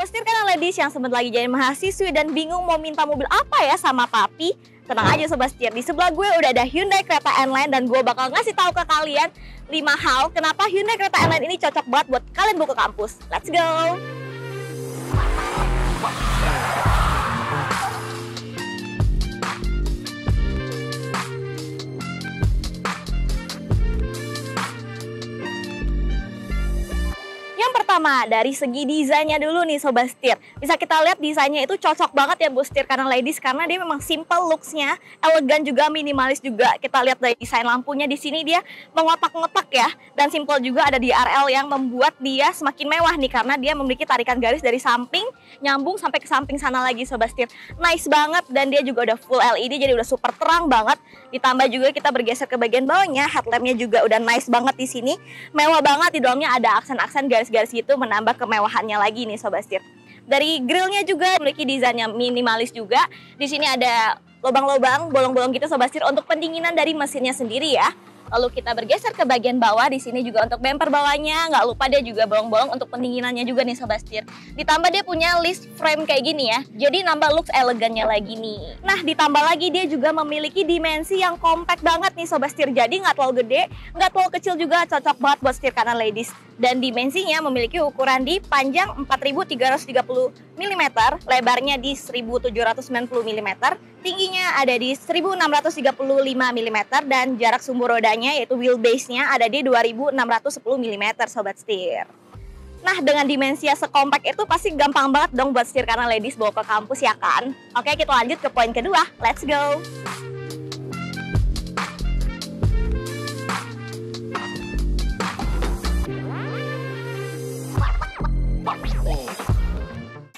Sobat setir kan ladies yang sempat lagi jadi mahasiswi dan bingung mau minta mobil apa ya sama papi? Tenang aja Sobat setir, di sebelah gue udah ada Hyundai Creta N-Line dan gue bakal ngasih tahu ke kalian 5 hal kenapa Hyundai Creta N-Line ini cocok banget buat kalian bawa ke kampus. Let's go! Pertama, dari segi desainnya dulu nih Sobat setir. Bisa kita lihat desainnya itu cocok banget ya buat setir kanan ladies karena dia memang simple looks-nya, elegan juga, minimalis juga. Kita lihat dari desain lampunya di sini dia mengotak-ngotak ya, dan simple juga ada di RL yang membuat dia semakin mewah nih karena dia memiliki tarikan garis dari samping nyambung sampai ke samping sana lagi Sobat setir. Nice banget dan dia juga udah full LED jadi udah super terang banget. Ditambah juga kita bergeser ke bagian bawahnya, headlampnya juga udah nice banget di sini. Mewah banget, di dalamnya ada aksen-aksen garis-garis gitu menambah kemewahannya lagi nih Sobat setir. Dari grillnya juga memiliki desain yang minimalis juga. Di sini ada lubang-lubang, bolong-bolong gitu Sobat setir untuk pendinginan dari mesinnya sendiri ya. Lalu kita bergeser ke bagian bawah, di sini juga untuk bumper bawahnya, nggak lupa dia juga bolong-bolong untuk pendinginannya juga nih Sobat setir. Ditambah dia punya list frame kayak gini ya, jadi nambah looks elegannya lagi nih. Nah ditambah lagi dia juga memiliki dimensi yang compact banget nih Sobat setir, jadi nggak terlalu gede, nggak terlalu kecil juga, cocok banget buat setir kanan ladies. Dan dimensinya memiliki ukuran di panjang 4330 mm, lebarnya di 1790 mm, tingginya ada di 1635 mm, dan jarak sumbu rodanya yaitu wheelbase-nya ada di 2610 mm Sobat setir. Nah dengan dimensi yang sekompak itu pasti gampang banget dong buat setir kanan ladies bawa ke kampus ya kan? Oke kita lanjut ke poin kedua, let's go!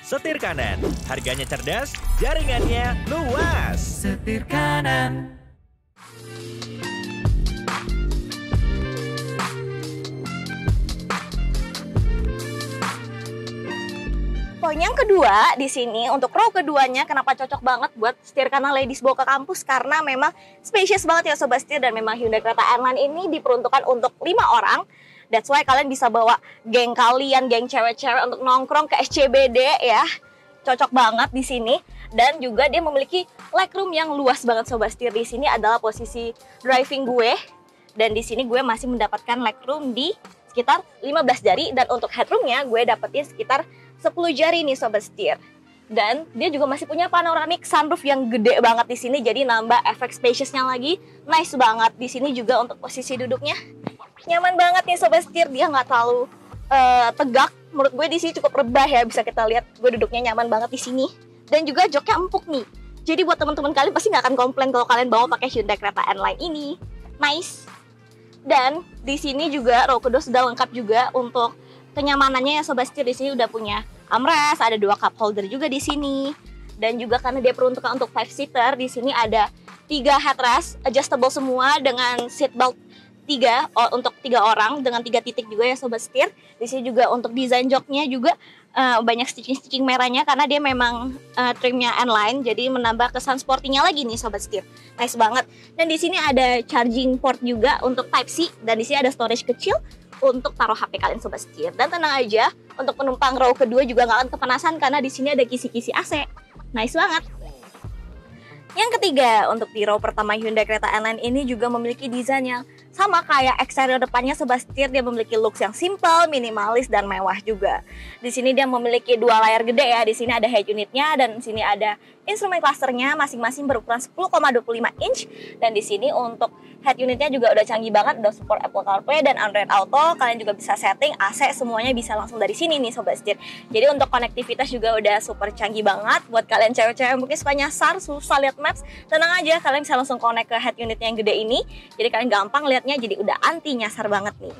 Setir kanan, harganya cerdas, jaringannya luas. Setir kanan. Poin yang kedua di sini untuk row keduanya kenapa cocok banget buat setir kanan ladies bawa ke kampus karena memang spacious banget ya Sobat setir dan memang Hyundai Creta N-Line ini diperuntukkan untuk 5 orang. That's why kalian bisa bawa geng kalian, geng cewek-cewek untuk nongkrong ke SCBD ya. Cocok banget di sini dan juga dia memiliki legroom yang luas banget Sobat setir. Di sini adalah posisi driving gue dan di sini gue masih mendapatkan legroom di sekitar 15 jari dan untuk headroomnya gue dapetin sekitar 10 jari nih Sobat setir. Dan dia juga masih punya panoramic sunroof yang gede banget di sini jadi nambah efek spaciousnya lagi. Nice banget di sini juga untuk posisi duduknya. Nyaman banget nih Sobat setir, dia nggak terlalu tegak. Menurut gue di sini cukup rebah ya, bisa kita lihat gue duduknya nyaman banget di sini. Dan juga joknya empuk nih. Jadi buat teman-teman kalian pasti nggak akan komplain kalau kalian bawa pakai Hyundai Creta N-Line ini. Nice. Dan di sini juga row kedua sudah lengkap juga untuk kenyamanannya ya Sobat setir. Di sini udah punya armrest, ada 2 cup holder juga di sini. Dan juga karena dia peruntukan untuk 5-seater, di sini ada 3 headrest adjustable semua dengan seat belt 3 untuk 3 orang dengan 3 titik juga ya Sobat setir. Di sini juga untuk desain joknya juga banyak stitching merahnya karena dia memang trimnya N-Line jadi menambah kesan sportinya lagi nih Sobat setir. Nice banget. Dan di sini ada charging port juga untuk Type C dan di sini ada storage kecil untuk taruh HP kalian Sobat setir. Dan tenang aja, untuk penumpang row kedua juga nggak akan kepanasan karena di sini ada kisi-kisi AC. Nice banget. Yang ketiga, untuk di row pertama Hyundai Creta N-Line ini juga memiliki desain yang sama kayak eksterior depannya Sobat setir, dia memiliki looks yang simple, minimalis dan mewah juga. Di sini dia memiliki 2 layar gede ya. Di sini ada head unitnya dan di sini ada instrumen clusternya masing-masing berukuran 10,25 inch dan di sini untuk head unitnya juga udah canggih banget, udah support Apple CarPlay dan Android Auto. Kalian juga bisa setting AC semuanya bisa langsung dari sini nih Sobat setir. Jadi untuk konektivitas juga udah super canggih banget buat kalian cewek-cewek mungkin suka nyasar, susah lihat maps. Tenang aja, kalian bisa langsung connect ke head unitnya yang gede ini. Jadi kalian gampang lihatnya, jadi udah anti nyasar banget nih.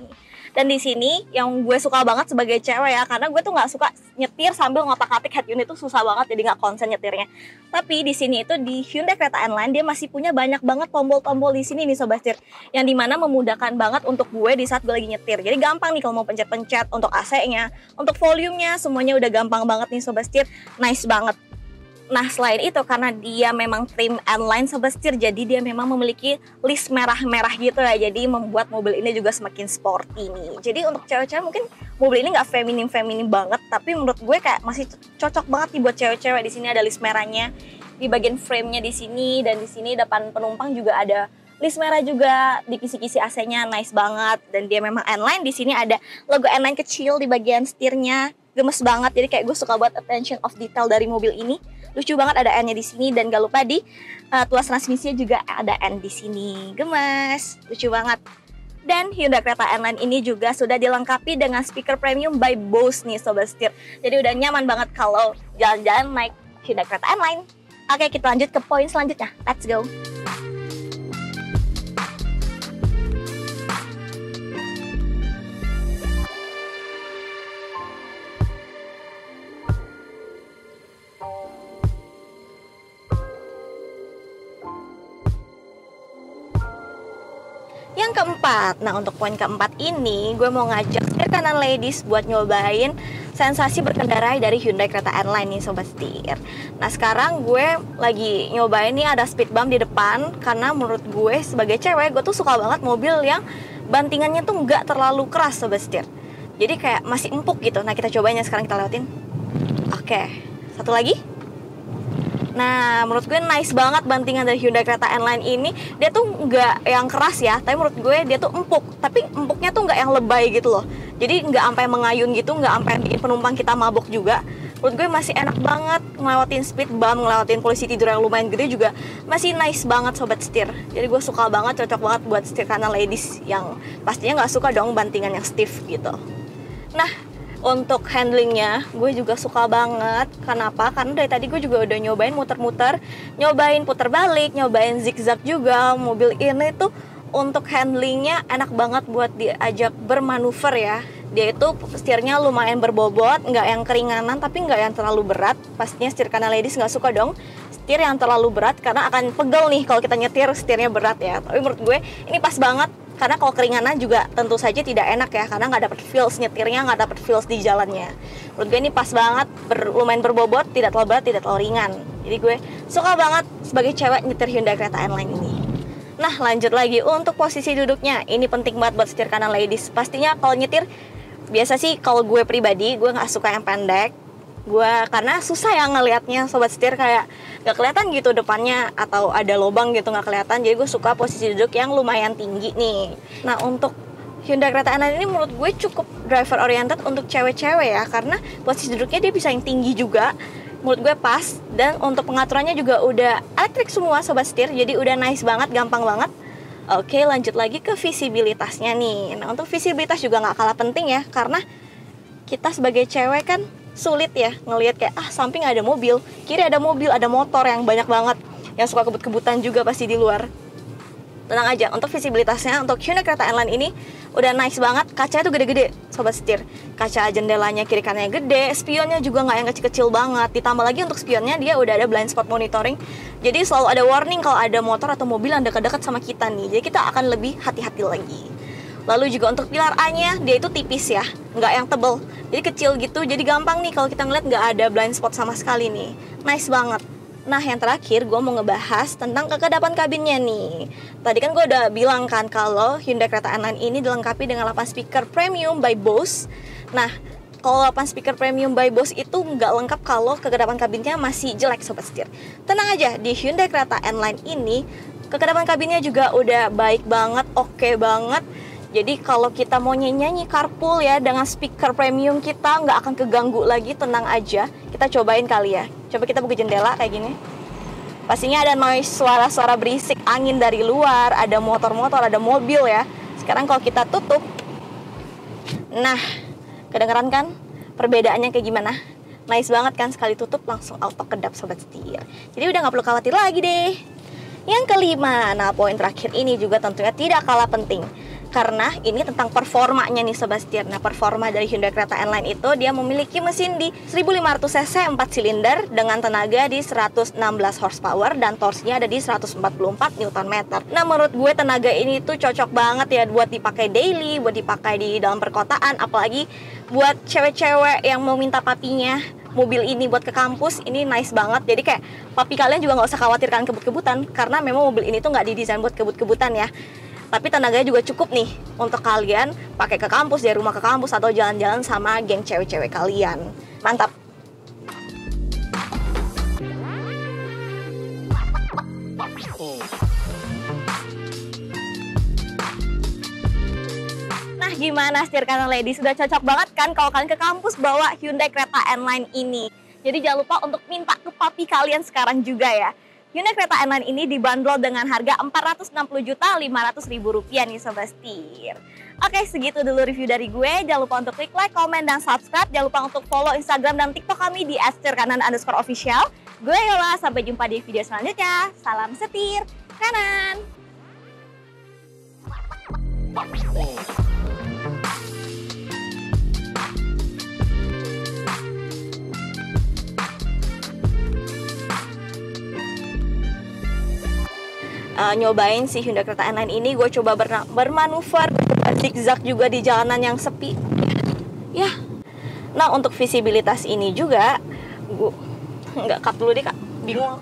Dan di sini yang gue suka banget sebagai cewek ya, karena gue tuh nggak suka nyetir sambil ngotak-atik head unit tuh susah banget, jadi nggak konsen nyetirnya. Tapi di sini itu di Hyundai Creta N-Line dia masih punya banyak banget tombol-tombol di sini nih Sobat setir, yang dimana memudahkan banget untuk gue di saat gue lagi nyetir. Jadi gampang nih kalau mau pencet-pencet untuk AC-nya, untuk volumenya semuanya udah gampang banget nih Sobat setir, nice banget. Nah, selain itu karena dia memang trim N-Line Sobat Setir, jadi dia memang memiliki list merah-merah gitu ya. Jadi membuat mobil ini juga semakin sporty nih. Jadi untuk cewek-cewek mungkin mobil ini nggak feminim banget, tapi menurut gue kayak masih cocok banget nih buat cewek-cewek. Di sini ada list merahnya di bagian frame-nya di sini, dan di sini depan penumpang juga ada list merah juga, di kisi-kisi AC-nya nice banget, dan dia memang N-Line. Di sini ada logo N-Line kecil di bagian setirnya, gemes banget. Jadi kayak gue suka buat attention of detail dari mobil ini. Lucu banget ada N-nya di sini, dan gak lupa di tuas transmisinya juga ada N di sini. Gemes, lucu banget. Dan Hyundai Creta N-Line ini juga sudah dilengkapi dengan speaker premium by Bose nih Sobat Setir. Jadi udah nyaman banget kalau jalan-jalan naik Hyundai Creta N-Line. Oke, kita lanjut ke poin selanjutnya. Let's go. Yang keempat, nah untuk poin keempat ini gue mau ngajak setir kanan ladies buat nyobain sensasi berkendarai dari Hyundai Creta N-Line nih Sobat Setir. Nah sekarang gue lagi nyobain nih ada speed bump di depan, karena menurut gue sebagai cewek gue tuh suka banget mobil yang bantingannya tuh nggak terlalu keras Sobat Setir. Jadi kayak masih empuk gitu. Nah kita cobain ya, sekarang kita lewatin. Oke, satu lagi. Nah, menurut gue nice banget bantingan dari Hyundai Creta N-Line ini. Dia tuh nggak yang keras ya, tapi menurut gue dia tuh empuk. Tapi empuknya tuh nggak yang lebay gitu loh. Jadi nggak sampai mengayun gitu, nggak sampai bikin penumpang kita mabok juga. Menurut gue masih enak banget ngelewatin speed bump, ngelewatin polisi tidur yang lumayan gede juga. Masih nice banget Sobat Setir. Jadi gue suka banget, cocok banget buat setir kanan ladies yang pastinya nggak suka dong bantingan yang stiff gitu. Nah, untuk handlingnya gue juga suka banget. Kenapa? Karena dari tadi gue juga udah nyobain muter-muter, nyobain puter balik, nyobain zigzag juga. Mobil ini tuh untuk handlingnya enak banget buat diajak bermanuver ya. Dia itu setirnya lumayan berbobot, nggak yang keringanan tapi nggak yang terlalu berat. Pastinya setir kanan ladies nggak suka dong setir yang terlalu berat, karena akan pegel nih kalau kita nyetir setirnya berat ya. Tapi menurut gue ini pas banget. Karena kalau keringanan juga tentu saja tidak enak ya, karena nggak dapet feels nyetirnya, nggak dapet feels di jalannya. Menurut gue ini pas banget, lumayan berbobot, tidak terlalu berat, tidak terlalu ringan. Jadi gue suka banget sebagai cewek nyetir Hyundai Creta N-Line ini. Nah lanjut lagi untuk posisi duduknya, ini penting banget buat setir kanan ladies. Pastinya kalau nyetir, biasa sih kalau gue pribadi, gue nggak suka yang pendek. Gue karena susah ya ngelihatnya Sobat Setir, kayak gak kelihatan gitu depannya atau ada lubang gitu gak kelihatan. Jadi gue suka posisi duduk yang lumayan tinggi nih. Nah untuk Hyundai Creta N-Line ini menurut gue cukup driver oriented untuk cewek-cewek ya, karena posisi duduknya dia bisa yang tinggi juga. Menurut gue pas, dan untuk pengaturannya juga udah elektrik semua Sobat Setir. Jadi udah nice banget, gampang banget. Oke, lanjut lagi ke visibilitasnya nih. Nah untuk visibilitas juga gak kalah penting ya, karena kita sebagai cewek kan sulit ya ngelihat kayak samping ada mobil, kiri ada mobil, ada motor yang banyak banget yang suka kebut-kebutan juga pasti di luar. Tenang aja, untuk visibilitasnya untuk Hyundai Creta N-Line ini udah nice banget. Kacanya tuh gede-gede Sobat Setir, kaca jendelanya kiri kanannya gede, spionnya juga nggak yang kecil-kecil banget. Ditambah lagi untuk spionnya dia udah ada blind spot monitoring, jadi selalu ada warning kalau ada motor atau mobil yang dekat-dekat sama kita nih, jadi kita akan lebih hati-hati lagi. Lalu juga untuk pilar A-nya, dia itu tipis ya, nggak yang tebel, jadi kecil gitu, jadi gampang nih kalau kita ngeliat nggak ada blind spot sama sekali nih. Nice banget. Nah yang terakhir gue mau ngebahas tentang kekedapan kabinnya nih. Tadi kan gue udah bilang kan kalau Hyundai Creta N-Line ini dilengkapi dengan 8 speaker premium by Bose. Nah kalau 8 speaker premium by Bose itu nggak lengkap kalau kekedapan kabinnya masih jelek Sobat Setir. Tenang aja, di Hyundai Creta N-Line ini kekedapan kabinnya juga udah baik banget, oke banget. Jadi kalau kita mau nyanyi carpool ya dengan speaker premium kita nggak akan keganggu lagi, tenang aja. Kita cobain kali ya. Coba kita buka jendela kayak gini. Pastinya ada noise, suara-suara berisik, angin dari luar, ada motor-motor, ada mobil ya. Sekarang kalau kita tutup, nah kedengeran kan perbedaannya kayak gimana? Nice banget kan, sekali tutup langsung auto kedap Sobat Setir. Jadi udah nggak perlu khawatir lagi deh. Yang kelima, nah poin terakhir ini juga tentunya tidak kalah penting, karena ini tentang performanya nih Sobat Setir. Nah performa dari Hyundai Creta N-Line itu dia memiliki mesin di 1500 cc 4 silinder dengan tenaga di 116 horsepower dan torsinya ada di 144 Nm. Nah menurut gue tenaga ini tuh cocok banget ya buat dipakai daily, buat dipakai di dalam perkotaan, apalagi buat cewek-cewek yang mau minta papinya mobil ini buat ke kampus, ini nice banget. Jadi kayak papi kalian juga nggak usah khawatirkan kebut-kebutan, karena memang mobil ini tuh nggak didesain buat kebut-kebutan ya. Tapi tenaganya juga cukup nih untuk kalian pakai ke kampus, dari rumah ke kampus, atau jalan-jalan sama geng cewek-cewek kalian. Mantap. Nah, gimana setir kanan lady? Sudah cocok banget kan kalau kalian ke kampus bawa Hyundai Creta N-Line ini? Jadi jangan lupa untuk minta ke papi kalian sekarang juga ya. Hyundai Creta N-Line ini dibanderol dengan harga Rp460.500.000 nih Sobat Setir. Oke, segitu dulu review dari gue. Jangan lupa untuk klik like, komen, dan subscribe. Jangan lupa untuk follow Instagram dan TikTok kami di @setirkanan_official. Gue Yola, sampai jumpa di video selanjutnya. Salam setir kanan. Nyobain si Hyundai Creta N-Line ini, gue coba bermanuver, zigzag juga di jalanan yang sepi ya. Nah, untuk visibilitas ini juga gue nggak cut dulu deh kak, bingung.